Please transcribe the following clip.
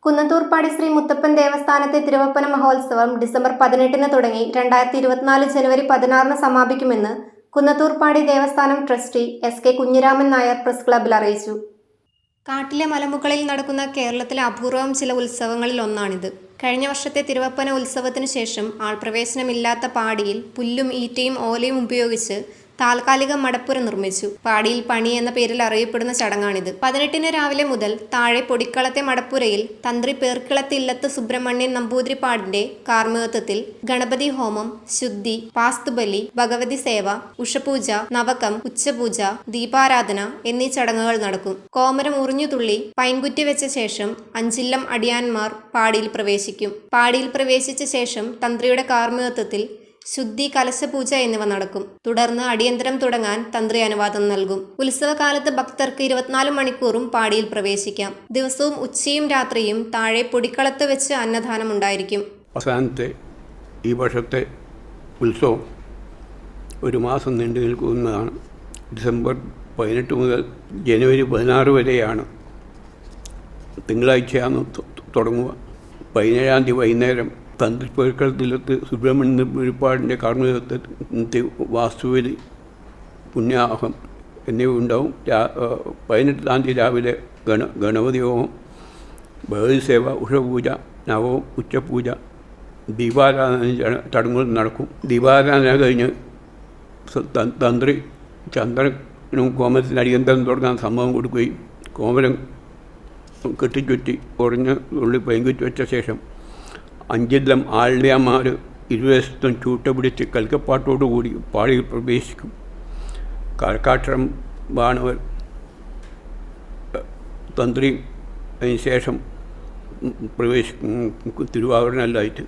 കുന്നത്തൂർപ്പാടി ശ്രീ മുത്തപ്പൻ ദേവസ്ഥാനത്തെ തിരുവപ്പന മഹോത്സവം ഡിസംബർ 18-ന് തുടങ്ങി 2024 ജനുവരി 16-ന് സമാപിക്കുമെന്ന് Kunnathoorpadi ദേവസ്ഥാനം trustee എസ്.കെ. Kunhiraman Nair press ക്ലബ്ബിൽ അറിയിച്ചു. കാട്ടിലെ മലമുകളിൽ നടക്കുന്ന കേരളത്തിലെ അപൂർവം ചില ഉത്സവങ്ങളിൽ ഒന്നാണിത്. കഴിഞ്ഞ വർഷത്തെ തിരുവപ്പന ഉത്സവത്തിനു ശേഷം ആൾപ്രവേശനമില്ലാത്ത പാടിയിൽ പുല്ലും ഈറ്റയും ഓലയും ഉപയോഗിച്ച് താൽക്കാലിക മടപ്പുര നിർമ്മിച്ചു. പാടിയിൽ പണി എന്ന പേരിൽ അറിയപ്പെടുന്ന ചടങ്ങാണിത്. 18-ന് രാവിലെ മുതൽ താഴെ പൊടിക്കളത്തെ മടപ്പുരയിൽ തന്ത്രി പേർക്കിളത്തില്ലത്ത് സുബ്രഹ്മണ്യൻ നമ്പൂതിരിപ്പാടിന്റെ കാർമ്മികത്വത്തിൽ ഗണപതി ഹോമം, ശുദ്ധി, പാസ്തുബലി, ഭഗവതി സേവ, ഉഷപൂജ, നവകം, ഉച്ചപൂജ, ദീപാരാധന എന്നീ ചടങ്ങുകൾ നടക്കും. കോമരം ഉറിഞ്ഞുതുള്ളി പൈൻകുറ്റി വെച്ച ശേഷം അഞ്ചില്ലം അടിയാന്മാർ പാടിയിൽ പ്രവേശിക്കും. പാടിയിൽ പ്രവേശിച്ച ശേഷം തന്ത്രിയുടെ കാർമ്മികത്വത്തിൽ ശുദ്ധി, കലശപൂജ എന്നിവ നടക്കും. തുടർന്ന് അടിയന്തരം തുടങ്ങാൻ തന്ത്രി അനുവാദം നൽകും. ഉത്സവകാലത്ത് ഭക്തർക്ക് 24 മണിക്കൂറും പാടിയിൽ പ്രവേശിക്കാം. ദിവസവും ഉച്ചയും രാത്രിയും താഴെ പൊടിക്കളത്ത് വെച്ച് അന്നദാനം ഉണ്ടായിരിക്കും. അവസാനത്തെ ഈ വർഷത്തെ ഉത്സവം ഒരു മാസം നീണ്ടു നിൽക്കുന്നതാണ്. ഡിസംബർ 18 മുതൽ ജനുവരി 16 വരെയാണ്. തിങ്കളാഴ്ചയാണ് തുടങ്ങുക. 17-ാം തീയതി വൈകുന്നേരം തന്ത്രി പേർക്കിളത്തില്ലത്ത് സുബ്രഹ്മണ്യൻ നമ്പൂതിരിപ്പാടിൻ്റെ കാർമ്മികത്വത്തിൽ വാസ്തുബലി, പുണ്യാഹം എന്നിവ ഉണ്ടാവും. 18-ാം തീയതി രാവിലെ ഗണപതി ഹോമം, ഭഗവതി സേവ, ഉഷപൂജ, നവവും, ഉച്ചപൂജ, ദീപാരാധന ചടങ്ങുകൾ നടക്കും. ദീപാരാധന കഴിഞ്ഞ് തന്ത്രി ചന്ദ്രനും കോമരത്തിന് അടിയന്തരം തുടങ്ങാൻ സമ്മതം കൊടുക്കുകയും കോമരം കെട്ടിച്ചുറ്റി കുറഞ്ഞ് ഉള്ളി പൈങ്കുറ്റി വെച്ച ശേഷം അഞ്ചില്ലം ആൾയാന്മാർ ഇരുവശത്തും ചൂട്ട പിടിച്ച് കൽക്കപ്പാട്ടോടുകൂടി പാടിയിൽ പ്രവേശിക്കും. കാൽക്കാട്ടം ബാണവർ തന്ത്രി അതിന് ശേഷം പ്രവേശിക്കും തിരുവാഭരണമെല്ലാമായിട്ട്.